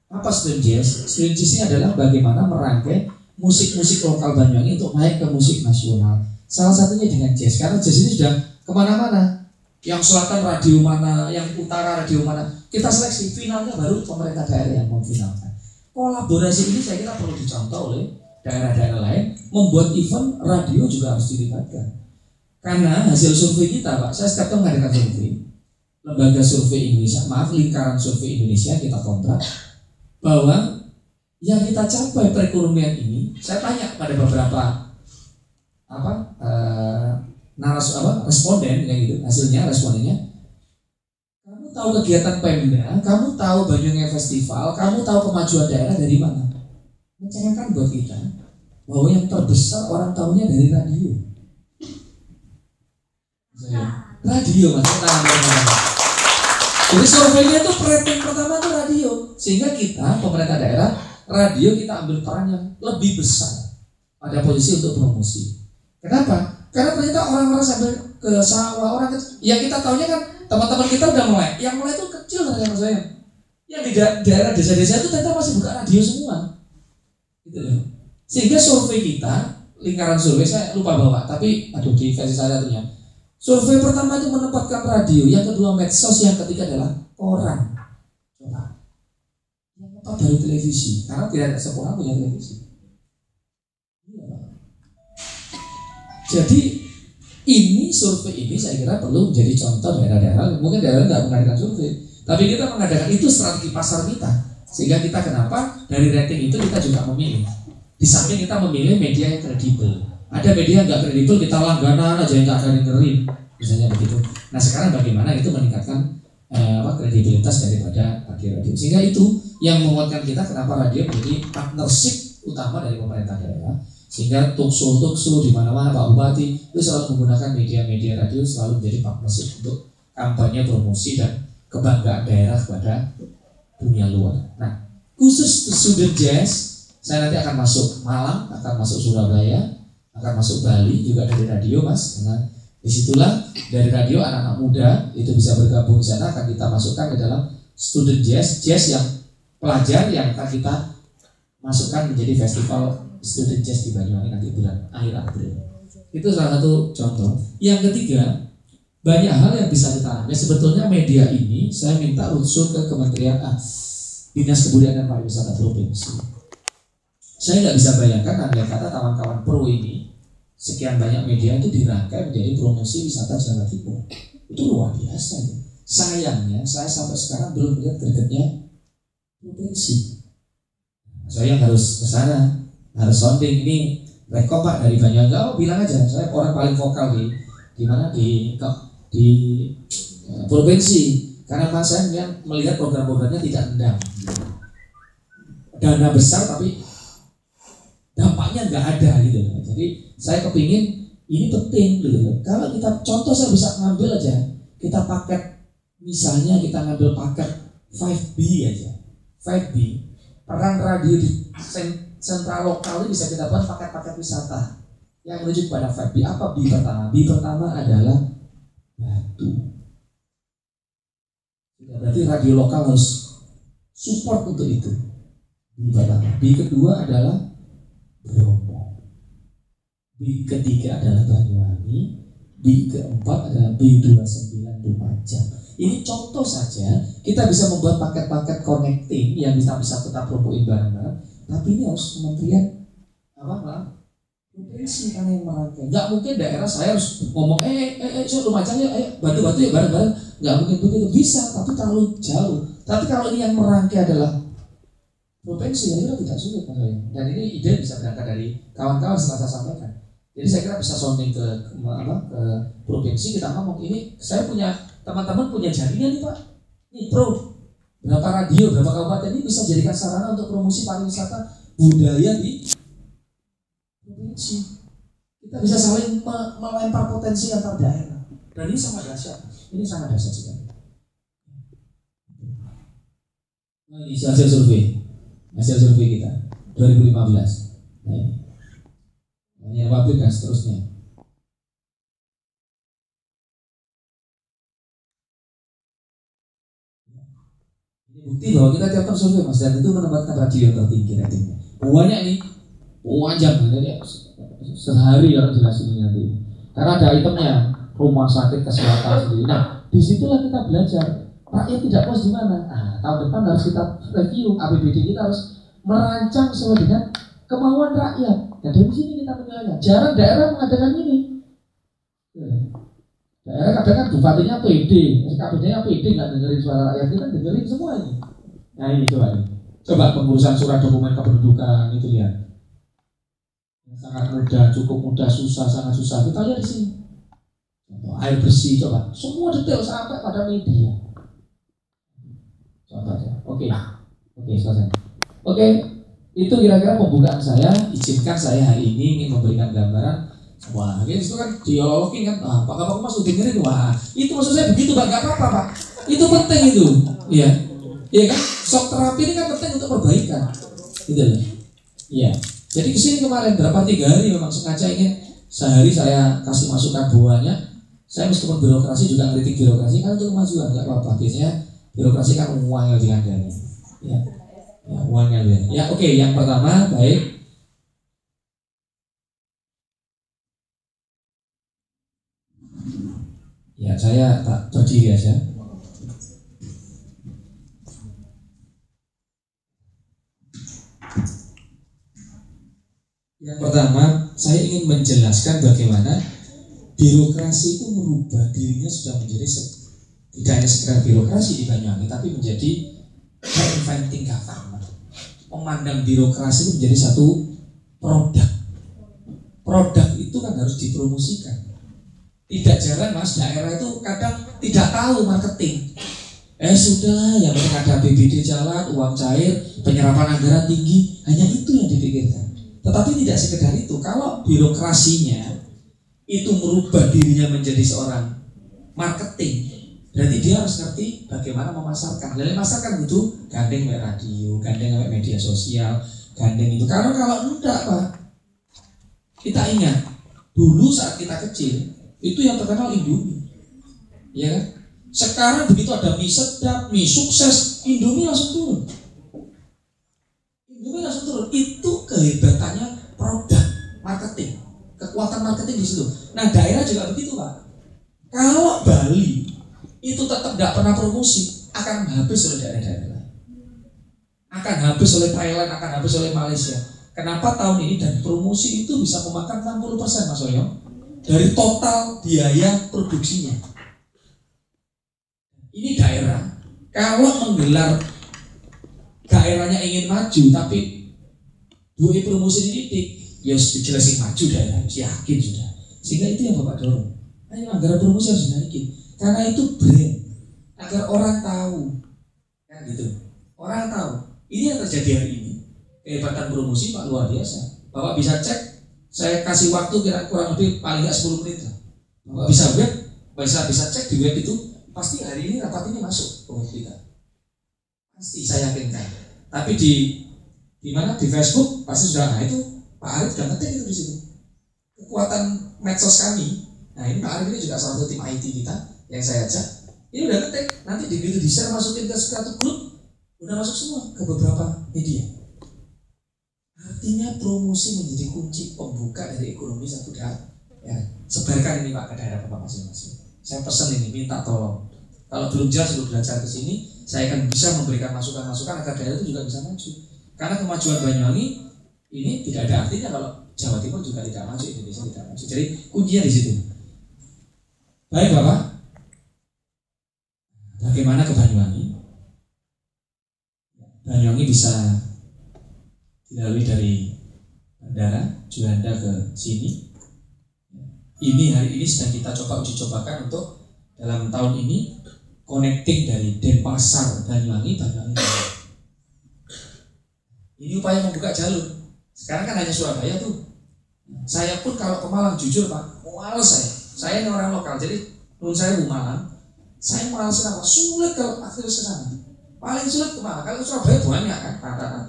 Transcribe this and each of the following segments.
Apa stream jazz? Stream jazz ini adalah bagaimana merangkai musik-musik lokal Banyuwangi untuk naik ke musik nasional. Salah satunya dengan jazz, karena jazz ini sudah kemana-mana. Yang selatan radio mana, yang utara radio mana. Kita seleksi, finalnya baru pemerintah daerah yang memfinalkan. Kolaborasi ini saya kira perlu dicontoh oleh daerah-daerah lain. Membuat event radio juga harus dilibatkan. Karena hasil survei kita, Pak, saya setiap tahun mengadakan survei. Lembaga survei Indonesia, lingkaran survei Indonesia kita kontrak bahwa yang kita capai perekonomian ini, saya tanya kepada beberapa responden yang gitu, hasilnya respondennya, kamu tahu kegiatan Pemda, kamu tahu Banyuwangi Festival, kamu tahu kemajuan daerah dari mana? Mencerahkan buat kita bahwa yang terbesar orang tahunya dari radio. Radio mas, jadi surveinya itu rating pertama itu radio, sehingga kita pemerintah daerah radio kita ambil peran yang lebih besar pada posisi untuk promosi. Kenapa? Karena ternyata orang-orang sampai ke sawah, orang yang kita tahunya kan teman-teman kita udah mulai, yang mulai itu kecil ternyata saya. Yang di daerah desa-desa itu ternyata masih buka radio semua, gitu loh. Sehingga survei kita, lingkaran survei saya lupa bawa, tapi di versi saya satunya. Survei pertama itu menempatkan radio, yang kedua medsos, yang ketiga adalah koran. Coba. Yang keempat baru televisi, karena tidak ada sekolah punya televisi. Jadi ini survei ini saya kira perlu menjadi contoh daerah-daerah. Mungkin daerah nggak mengadakan survei, tapi kita mengadakan itu strategi pasar kita. Sehingga kita kenapa dari rating itu kita juga memilih. Di samping kita memilih media yang kredibel. Ada media yang nggak kredibel kita langganan aja yang nggak ada dengerin, misalnya begitu. Nah sekarang bagaimana itu meningkatkan kredibilitas daripada radio. Sehingga itu yang menguatkan kita kenapa radio menjadi partnership utama dari pemerintah daerah. Sehingga talkshow di mana-mana Pak Bupati itu selalu menggunakan media-media radio selalu menjadi partnership untuk kampanye promosi dan kebanggaan daerah kepada dunia luar. Nah, khusus student jazz, saya nanti akan masuk Malang, akan masuk Surabaya, akan masuk Bali juga dari radio mas. Karena disitulah dari radio anak-anak muda itu bisa bergabung di sana, akan kita masukkan ke dalam student jazz yang pelajar yang akan kita masukkan menjadi festival student jazz di Banyuwangi nanti bulan akhir April. Itu salah satu contoh. Yang ketiga, banyak hal yang bisa kita ambil. Sebetulnya media ini saya minta usul ke Kementerian Dinas Kebudayaan dan Pariwisata Provinsi. Saya nggak bisa bayangkan andai kata kawan-kawan pro ini sekian banyak media itu dirangkai menjadi promosi wisata Jawa Timur. Itu luar biasa. Sayangnya saya sampai sekarang belum melihat gregetnya provinsi. Saya yang harus ke sana, harus sounding ini rekom Pak dari Banyuwangi. Oh bilang aja, saya orang paling vokal di mana di provinsi. Karena Mas saya melihat program-programnya tidak endang, dana besar tapi dampaknya nggak ada gitu. Jadi saya kepingin ini penting gitu. Kalau kita contoh saya bisa ngambil aja, kita paket misalnya kita ngambil paket 5B aja, 5B. Peran radio di sentral lokal ini bisa kita buat paket-paket wisata yang menuju kepada 5B. Apa B pertama? B pertama adalah batu. Berarti radio lokal harus support untuk itu. B pertama. B kedua adalah Bromo. B ketiga adalah Banyuwangi. B keempat adalah B29 Lumajang. Ini contoh saja, kita bisa membuat paket-paket connecting yang bisa kita promoin bareng-bareng. Tapi ini harus kementerian provinsi kan yang merangkai. Nggak mungkin daerah saya harus ngomong Lumajang ya, bantu-bantu ya bareng-bareng. Nggak mungkin begitu, bisa tapi terlalu jauh. Tapi kalau ini yang merangkai adalah provinsi, ya itu tidak sulit Mas Ayu. Dan ini ide bisa berangkat dari kawan-kawan setelah saya sampaikan. Jadi saya kira bisa sounding ke provinsi, kita ngomong ini saya punya teman-teman punya jaringan nih Pak, nih pro berapa radio, berapa kabupaten ini bisa jadikan sarana untuk promosi pariwisata budaya di provinsi. Kita bisa saling melempar potensi antar daerah, dan ini sangat dahsyat. Ini sangat dahsyat sekali. Nah ini hasil survei kita 2015. Nah ini. Hanya pabrik dan seterusnya. Bukti bahwa kita tiap tahun survei Mas, dan itu menempatkan radio tertinggi ratingnya. Banyak nih, panjang jadi sehari orang jelasin ini nanti. Karena ada itemnya rumah sakit kesehatan sendiri. Nah, disitulah kita belajar rakyat tidak puas di mana. Nah, tahun depan harus kita review APBD kita, harus merancang sesuai dengan kemauan rakyat. Dan dari sini kita menilainya. Jarang daerah mengadakan ini. Daerah kadang kan bupatinya PD, SKPD-nya PD, nggak dengerin suara rakyat, kita dengerin semua ini. Nah ini coba ini. Coba pengurusan surat dokumen kependudukan itu lihat. Sangat mudah, cukup mudah, susah, sangat susah. Kita lihat di sini. Contoh, air bersih, coba. Semua detail sampai pada media. Contoh aja. Oke, selesai. Oke, itu kira-kira pembukaan saya. Izinkan saya hari ini ingin memberikan gambaran. Wah, itu kan dialogin kan. Pak Kapok Mas udah dengerin. Wah, itu maksud saya begitu Pak, gak apa-apa Pak. Itu penting itu. Iya. Iya kan? Shock terapi ini kan penting untuk perbaikan. Gitu loh. Iya. Jadi kesini kemarin berapa 3 hari memang sengaja ingin sehari saya kasih masukan buahnya. Saya meskipun birokrasi juga ngeritik birokrasi kan untuk kemajuan, nggak apa-apa. Biasanya birokrasi kan uangnya diandalkan. Ya, uangnya ya. Ya oke, yang pertama baik. Ya saya tak berdiri aja. Yang pertama, saya ingin menjelaskan bagaimana birokrasi itu merubah dirinya sudah menjadi tidak hanya sekedar birokrasi di Banyuwangi, tapi menjadi reinventing government. Memandang birokrasi itu menjadi satu produk. Produk itu kan harus dipromosikan. Tidak jarang Mas, daerah itu kadang tidak tahu marketing. Sudah, yang penting ada BBD jalan, uang cair, penyerapan anggaran tinggi, hanya itu yang dipikirkan. Tetapi tidak sekedar itu. Kalau birokrasinya itu merubah dirinya menjadi seorang marketing, berarti dia harus ngerti bagaimana memasarkan. Dan memasarkan itu gandeng lewat radio, gandeng lewat media sosial, gandeng itu. Karena kalau enggak Pak, kita ingat dulu saat kita kecil itu yang terkenal Indomie, ya kan? Sekarang begitu ada mie sedap, mie sukses, Indomie langsung turun. Indomie langsung turun. Itu kehebatannya produk marketing, kekuatan marketing di situ. Nah daerah juga begitu Pak. Kalau Bali itu tetap tidak pernah promosi, akan habis oleh daerah-daerah lain, akan habis oleh Thailand, akan habis oleh Malaysia. Kenapa tahun ini dan promosi itu bisa memakan 60% Mas Oyo dari total biaya produksinya. Ini daerah kalau menggelar daerahnya ingin maju tapi duit promosi dididik, ya dijelasin maju daerah, yakin sudah. Sehingga itu yang Bapak dorong. Ayo anggaran promosi harus dinaikin, karena itu brand, agar orang tahu, kan gitu. Orang tahu. Ini yang terjadi hari ini. Kehebatan promosi Pak luar biasa. Bapak bisa cek. Saya kasih waktu kira kurang lebih paling nggak 10 menit lah. Bapak bisa web, bisa cek di web itu. Pasti hari ini rapat ini masuk ke web kita. Pasti saya yakinkan. Tapi di mana di Facebook pasti sudah. Nah itu Pak Arif sudah ngetik itu di situ. Kekuatan medsos kami. Nah ini Pak Arif ini juga salah satu tim IT kita yang saya ajak. Ini udah ngetik. Nanti begitu di share masukin ke satu grup, udah masuk semua ke beberapa media. Artinya promosi menjadi kunci pembuka dari ekonomi satu daerah. Ya, sebarkan ini Pak ke daerah Bapak masing-masing. Saya pesan ini, minta tolong. Kalau belum jelas, belum belajar ke sini, saya akan bisa memberikan masukan-masukan agar daerah itu juga bisa maju. Karena kemajuan Banyuwangi ini tidak ada artinya kalau Jawa Timur juga tidak maju, Indonesia tidak maju. Jadi kuncinya di situ. Baik Bapak, bagaimana ke Banyuwangi? Banyuwangi bisa dilalui dari bandara Juanda ke sini. Ini hari ini sedang kita coba uji cobakan untuk dalam tahun ini connecting dari Denpasar Banyuwangi. Ini upaya membuka jalur. Sekarang kan hanya Surabaya tuh. Saya pun kalau ke Malang jujur Pak, males saya. Saya ini orang lokal, jadi nun saya Malang. Saya males kenapa? Sulit kalau aktivis ke sana. Paling sulit ke Malang. Kalau ke Surabaya banyak kan rata-rata.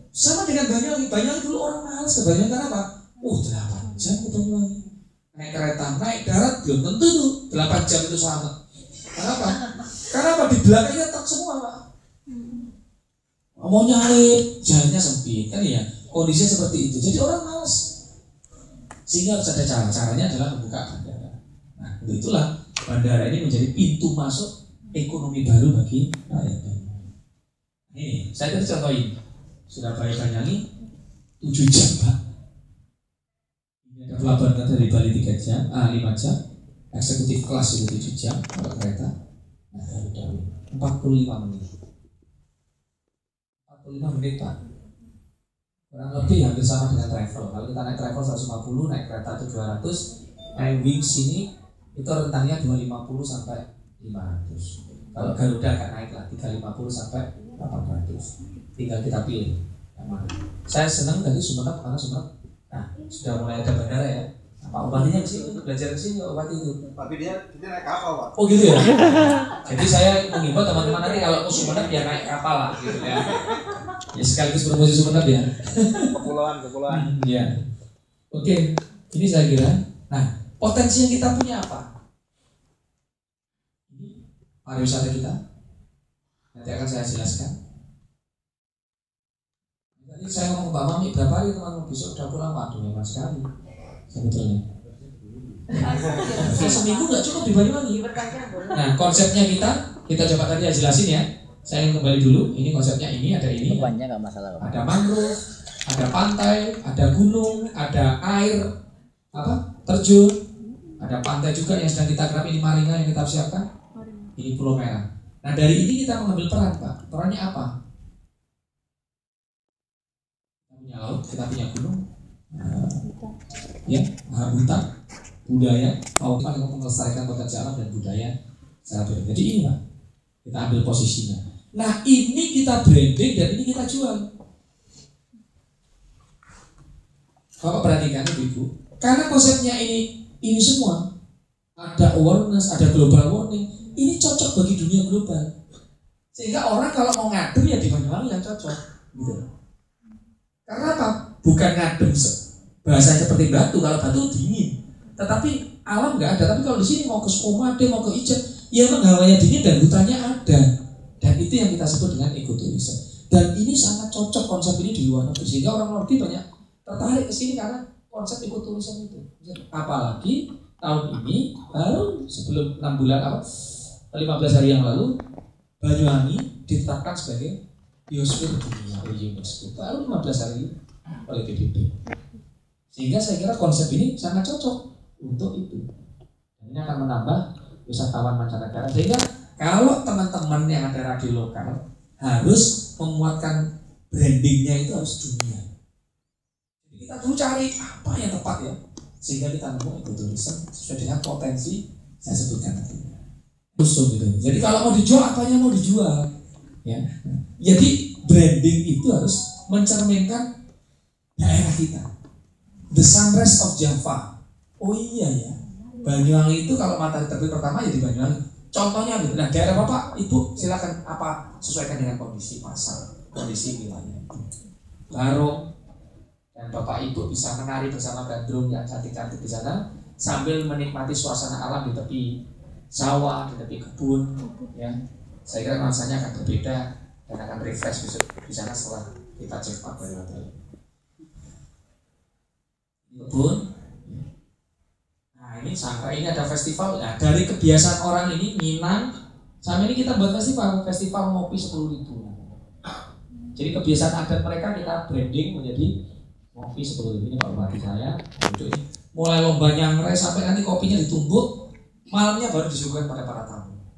Sama dengan Banyuwangi dulu orang malas ke Banyuwangi karena apa? 8 jam ke Banyuwangi. Naik kereta, naik darat belum tentu tuh 8 jam itu selamat. Kenapa? Karena apa? Di belakangnya truk semua Pak. mau nyalip, jalannya sempit kan ya, kondisinya seperti itu. Jadi orang malas. Sehingga harus ada caranya adalah membuka bandara. Nah, itulah bandara ini menjadi pintu masuk ekonomi baru bagi rakyat. Ini saya tadi contohin Surabaya Banyuwangi 7 jam Pak. Ini ada pelabuhan dari Bali 3 jam, 5 jam, eksekutif kelas itu 7 jam kalau kereta. Nah, udah 45 menit. 45 menit Pak. Kurang lebih hampir sama dengan travel. Kalau kita naik travel 150, naik kereta itu 200, naik Wings ini itu rentangnya 250 sampai 500. Kalau Garuda akan naik lah 350 sampai 800. Tinggal kita pilih yang mana. Saya senang tadi Sumeneb karena Sumeneb sudah mulai ada bandara ya. Pak Bupatinya kesini untuk belajar kesini Pak Bupati itu. Tapi dia naik kapal Pak. Oh gitu ya. Jadi saya mengimbau teman-teman nanti kalau ke Sumeneb ya naik kapal lah gitu ya. Ya sekaligus promosi Sumeneb ya. Kepulauan. Ya. Oke, ini saya kira. Nah, potensi yang kita punya apa? Ini pariwisata kita. Nanti akan saya jelaskan. Tadi saya ngomong ke Pak Mami berapa hari teman-teman besok udah pulang, waduh memang sekali. Sebetulnya seminggu nggak cukup di Banyuwangi. Nah konsepnya kita coba tadi jelasin ya. Saya ingin kembali dulu. Ini konsepnya ini ada ini. Bebannya nggak masalah. Ada mangrove, ada pantai, ada gunung, ada air terjun, ada pantai juga yang sedang kita garap. Ini Marina yang kita siapkan. Ini Pulau Merah. Nah dari ini kita mengambil peran Pak. Perannya apa? Kita punya laut, kita punya gunung. Ya, habitat, budaya, mau kita melestarikan potensi alam dan budaya secara berbeda. Jadi ini Pak, kita ambil posisinya. Nah ini kita branding dan ini kita jual. Bapak perhatikan Ibu, karena konsepnya ini semua ada awareness, ada global warning. Ini cocok bagi dunia global. Sehingga orang kalau mau ngadem ya di Banyuwangi yang cocok, gitu. Karena apa? Bukan ngadem bahasanya seperti batu. Kalau batu dingin, tetapi alam nggak ada. Tapi kalau di sini mau ke Sukomade, mau ke Ijen, ya emang hawanya dingin dan hutannya ada. Dan itu yang kita sebut dengan ekoturisme. Dan ini sangat cocok konsep ini di luar negeri. Sehingga orang lebih banyak tertarik ke sini karena konsep ekoturisme itu. Apalagi tahun ini baru sebelum 6 bulan 15 hari yang lalu Banyuwangi ditetapkan sebagai biosfer dunia oleh UNESCO. Baru 15 hari oleh PBB. Sehingga saya kira konsep ini sangat cocok untuk itu. Ini akan menambah wisatawan mancanegara. Sehingga kalau teman-teman yang ada radio lokal harus memuatkan brandingnya itu harus dunia. Jadi kita dulu cari apa yang tepat ya, sehingga kita nemu ekoturisme sesuai dengan potensi saya sebutkan tadi. Gitu. Jadi kalau mau dijual, apanya mau dijual? Ya. Jadi branding itu harus mencerminkan daerah kita. The sunrise of Java. Oh iya ya. Banyuwangi itu kalau matahari terbit pertama ya di Banyuwangi. Contohnya gitu. Nah daerah Bapak, Ibu silakan sesuaikan dengan kondisi pasar, kondisi wilayah. Barong dan Bapak Ibu bisa menari bersama gandrung yang cantik-cantik di sana sambil menikmati suasana alam di tepi sawah, di tepi kebun. Ya, saya kira rasanya akan berbeda dan akan refresh besok di sana setelah kita check up dari hotel. Kebun. Nah ini sampai ini ada festival. Nah dari kebiasaan orang ini Minang, sama ini kita buat festival ngopi 10.000. Jadi kebiasaan adat mereka kita branding menjadi ngopi 10.000. Ini Pak Bupati saya. Mulai lomba nyangrai sampai nanti kopinya ditumbuk, malamnya baru disuguhkan pada para tamu.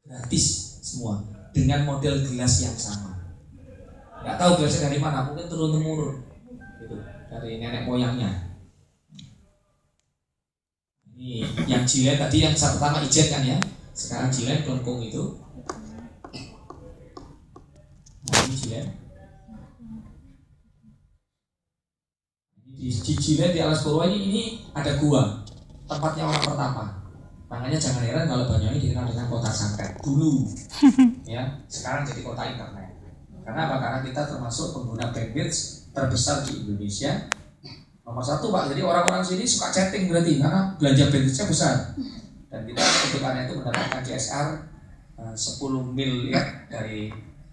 Gratis semua dengan model gelas yang sama. Nggak tahu gelasnya dari mana, mungkin turun-temurun gitu, dari nenek moyangnya. Ini yang Jilen tadi yang pertama Ijen kan ya, sekarang Jilen kelengkung itu. Nah, ini Jilen. Di Jilen di Alas Purwo ini ada gua, tempatnya orang pertama. Makanya jangan heran kalau Banyuwangi dikenal dengan kota santet dulu, ya. Sekarang jadi kota internet. Karena apa? Karena kita termasuk pengguna bandwidth terbesar di Indonesia. Nomor 1 Pak, jadi orang-orang sini suka chatting berarti karena belanja bandwidthnya besar. Dan kita untuk karena itu mendapatkan CSR 10 mil ya dari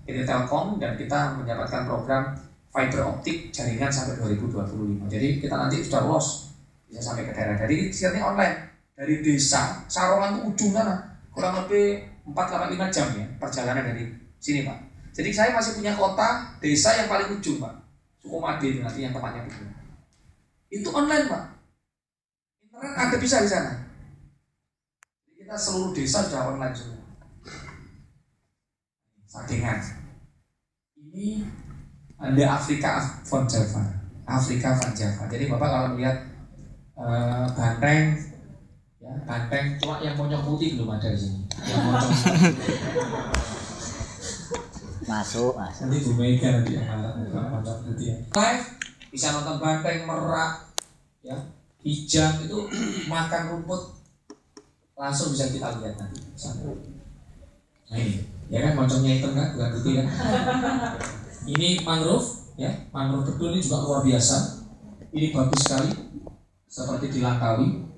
PT Telkom, dan kita mendapatkan program fiber optik jaringan sampai 2025. Jadi kita nanti sudah lolos bisa sampai ke daerah. Jadi siarnya online dari desa Sarongan ke ujung sana, kurang lebih 4-5 jam ya perjalanan dari sini Pak. Jadi saya masih punya kota desa yang paling ujung Pak, Sukomade itu nanti yang tempatnya betul. Itu online Pak. Internet ada bisa di sana. Jadi kita seluruh desa sudah online semua. Sadengan. Ini ada Afrika Van Java. Afrika Van Java. Jadi Bapak kalau melihat banteng, ya banteng cuma yang monyok putih belum ada di sini. Yang monyok masuk. Nanti Bu Mega nanti yang monyok putih. Live bisa nonton banteng, merak, ya hijau itu makan rumput langsung bisa kita lihat nanti. Nah ini, ya kan moncongnya hitam kan, bukan putih kan. Ini mangrove, ya mangrove betul ini juga luar biasa. Ini bagus sekali, seperti di Langkawi.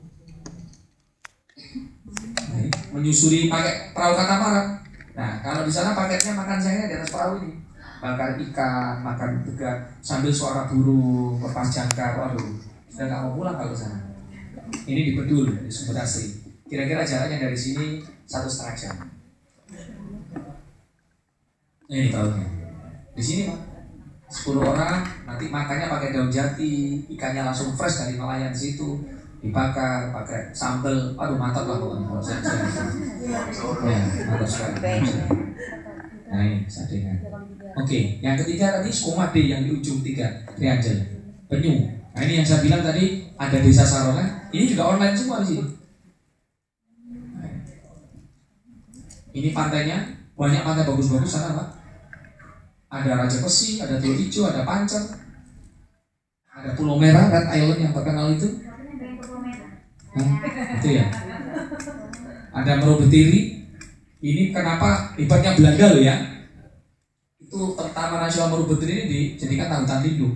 Nah, menyusuri pakai perahu katamaran. Nah kalau di sana paketnya makan siangnya di atas perahu ini, bakar ikan, makan juga sambil suara burung, lepas jangkar. Waduh, sudah nggak mau pulang kalau sana. Ini di Bedul, di Sumber Asri. Kira-kira jaraknya dari sini 1,5 jam. Nah ini tahunya. Di sini Pak, 10 orang nanti makannya pakai daun jati, ikannya langsung fresh dari nelayan di situ, dibakar pakai sambal. Aduh mantap lah pokoknya kalau saya. Ya mantap sekali. Nah ini sadengan. Oke, yang ketiga tadi Sukomade yang di ujung 3 Trianjel, Penyu. Nah ini yang saya bilang tadi ada desa Sarongan. Ini juga online semua di sini. Ini pantainya, banyak pantai bagus-bagus sana Pak. Ada Raja Besi, ada Teluk Hijau, ada Pancer, ada Pulau Merah, Red Island yang terkenal itu. Itu ya. Ada Merobetiri. Ini kenapa hebatnya Belanda loh ya. Itu Taman Nasional Merobetiri ini dijadikan hutan lindung.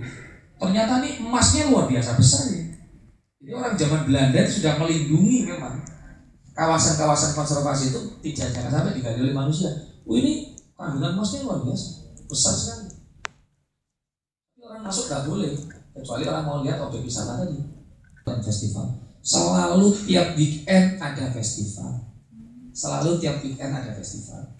Ternyata nih emasnya luar biasa besar ya. Jadi orang zaman Belanda itu sudah melindungi memang kawasan-kawasan konservasi itu jangan sampai digali oleh manusia. Ini kandungan emasnya luar biasa, besar sekali. Tapi orang masuk nggak boleh, kecuali orang mau lihat objek wisata tadi. Dan festival, selalu tiap weekend ada festival. Selalu tiap weekend ada festival.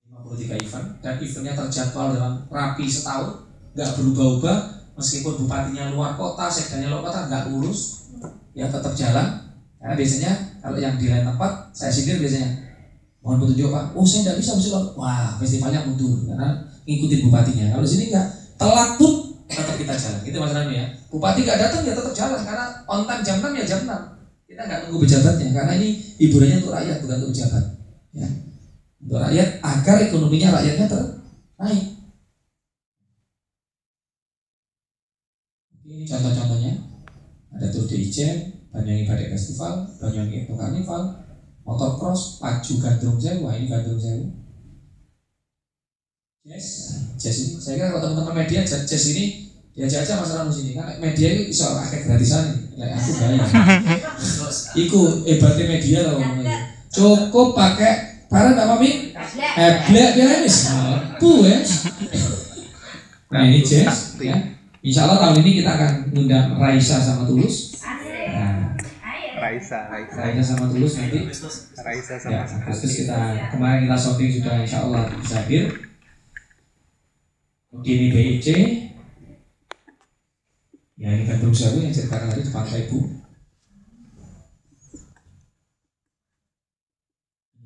53 event, dan eventnya terjadwal dalam rapi setahun, nggak berubah-ubah. Meskipun bupatinya luar kota, sekdanya luar kota, nggak urus, ya tetap jalan. Karena biasanya kalau yang di lain tempat, saya sindir biasanya, mohon petunjuk Pak, oh saya tidak bisa besok. Wah festivalnya mundur karena ngikutin bupatinya. Kalau di sini enggak, telat pun tetap kita jalan. Itu masalahnya ya. Bupati nggak datang ya tetap jalan karena on time jam 6 ya jam 6. Kita nggak tunggu pejabatnya karena ini hiburannya untuk rakyat bukan untuk pejabat. Ya. Untuk rakyat agar ekonominya rakyatnya naik. Ini contoh-contohnya ada Tour de Ijen, Banyuwangi Batik Festival, Banyuwangi Eco Carnival, motocross, Laju Gandrung Sewu. Wah ini Gandrung Sewu. Jazz ini, saya kira kalau teman-teman media jazz ini diajak aja Mas Ranu sini, kan media itu bisa pakai gratisan nih, aku bayar. Iku hebatnya media loh, cukup pakai barang Mbak Mami, black ya wis, mampu wes. Nah ini jazz, ya. Insya Allah tahun ini kita akan mengundang Raisa sama Tulus. Raisa sama Tulus nanti. Raisa sama Agustus kita kemarin kita shopping sudah Insya Allah bisa hadir. Ini BIC. Ya ini Gandrung Sewu yang ceritakan tadi depan Ibu.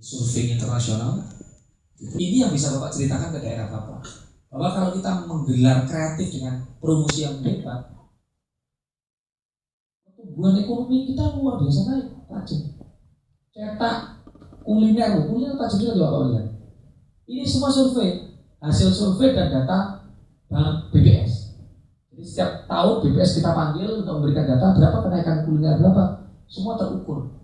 Surfing internasional. Ini yang bisa Bapak ceritakan ke daerah Bapak. Bahwa kalau kita menggelar kreatif dengan promosi yang hebat, pertumbuhan ekonomi kita luar biasa naik, tajam. Cetak kuliner tajam juga Bapak lihat. Ini semua survei, hasil survei dan data BPS. Jadi setiap tahun BPS kita panggil untuk memberikan data berapa kenaikan kuliner berapa, semua terukur.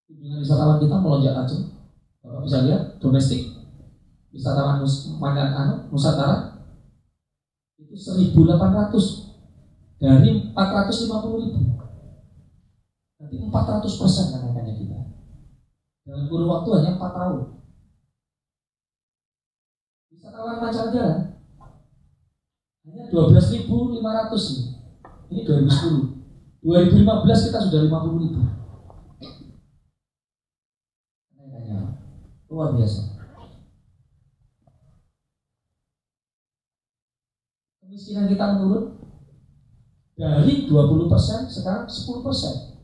Kunjungan wisatawan kita melonjak tajam. Bapak bisa lihat domestik wisatawan Nusantara itu 1.800 dari 450.000. Nanti 400% kenaikannya kita. Dalam kurun waktu hanya 4 tahun. Wisatawan mancanegara hanya 12.500 nih. Ini 2010. 2015 kita sudah 50.000. Luar biasa. Kemiskinan kita menurun dari 20% sekarang 10%.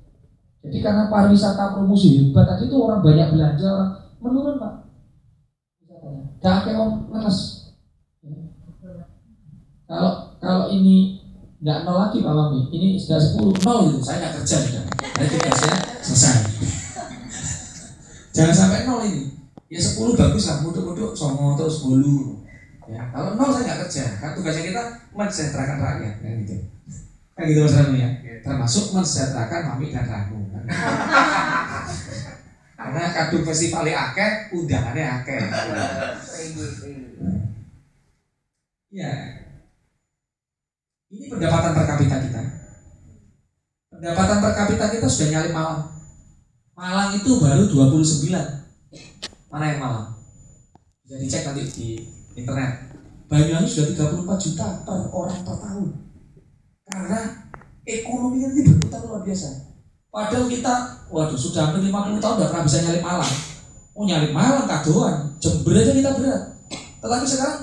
Jadi karena pariwisata promosi hebat tadi itu orang banyak belanja, orang menurun Pak. Gak kayak orang ngenes. Kalau ini nggak 0 lagi Pak Mami, ini sudah 10 0 gitu, saya nggak kerja sudah. Jadi tugasnya selesai. Jangan sampai 0 ini. Ya 10 bagus lah, muduk-muduk songo terus bolu. Ya kalau 0 saya nggak kerja. Kan tugasnya kita mensejahterakan rakyat, kan gitu. Kan gitu Mas Rami ya. Termasuk mensejahterakan Mami dan Ragu. Karena kadung festivalnya akeh, undangannya akeh. Ya. Ini pendapatan per kapita kita. Pendapatan per kapita kita sudah nyalip Malang. Malang itu baru 29. Mana yang Malang? Bisa dicek nanti di internet. Banyuwangi sudah 34 juta per orang per tahun. Karena ekonominya ini berputar luar biasa. Padahal kita, waduh sudah hampir 50 tahun tidak pernah bisa nyalip Malang. Oh nyalip Malang kadoan, Jember aja kita berat. Tetapi sekarang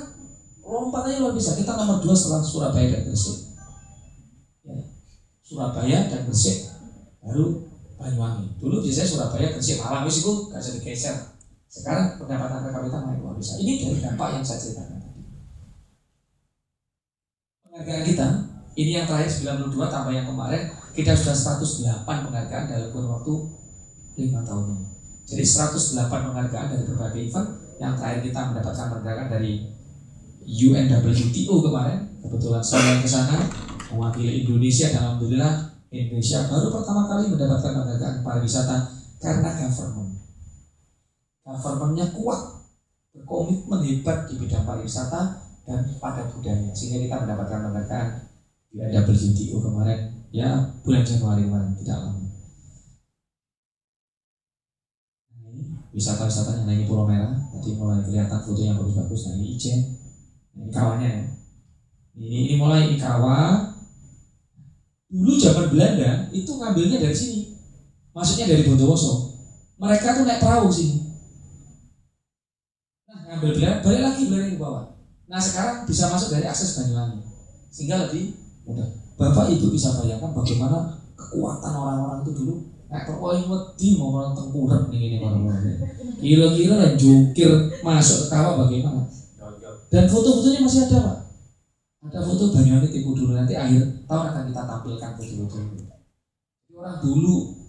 lompatannya luar biasa. Kita nomor 2 setelah Surabaya dan Gresik. Ya. Surabaya dan Gresik, baru Banyuwangi. Dulu biasanya Surabaya, Gresik, Malang itu nggak bisa digeser. Sekarang pendapatan per kapita naik luar biasa. Ini dari dampak yang saya ceritakan tadi. Penghargaan kita, ini yang terakhir 92 tambah yang kemarin, kita sudah 108 penghargaan dalam kurun waktu 5 tahun ini. Jadi 108 penghargaan dari berbagai event. Yang terakhir kita mendapatkan penghargaan dari UNWTO kemarin. Kebetulan saya ke sana mewakili Indonesia, dan alhamdulillah Indonesia baru pertama kali mendapatkan penghargaan pariwisata karena governmentnya kuat, berkomitmen hebat di bidang pariwisata dan pada budaya, sehingga kita mendapatkan penghargaan UNWTO kemarin, ya bulan Januari kemarin, tidak lama. Wisata-wisatanya, nah ini Pulau Merah, tadi mulai kelihatan fotonya bagus-bagus. Nah ini Ijen, ini kawahnya ya. Ini mulai ini kawah. Dulu zaman Belanda itu ngambilnya dari sini, maksudnya dari Bondowoso. Mereka tuh naik perahu sini. Nah ngambil Belanda, balik lagi ke bawah. Nah sekarang bisa masuk dari akses Banyuwangi, sehingga lebih mudah. Bapak Ibu bisa bayangkan bagaimana kekuatan orang-orang itu dulu. Nah, pokoknya wedi mau orang tengkurap nih ini orang-orang. Kira-kira dan jungkir masuk ke kawah bagaimana? Dan foto-fotonya masih ada Pak. Ada foto Banyuwangi Tipu dulu, nanti akhir tahun akan kita tampilkan foto-foto itu. Orang dulu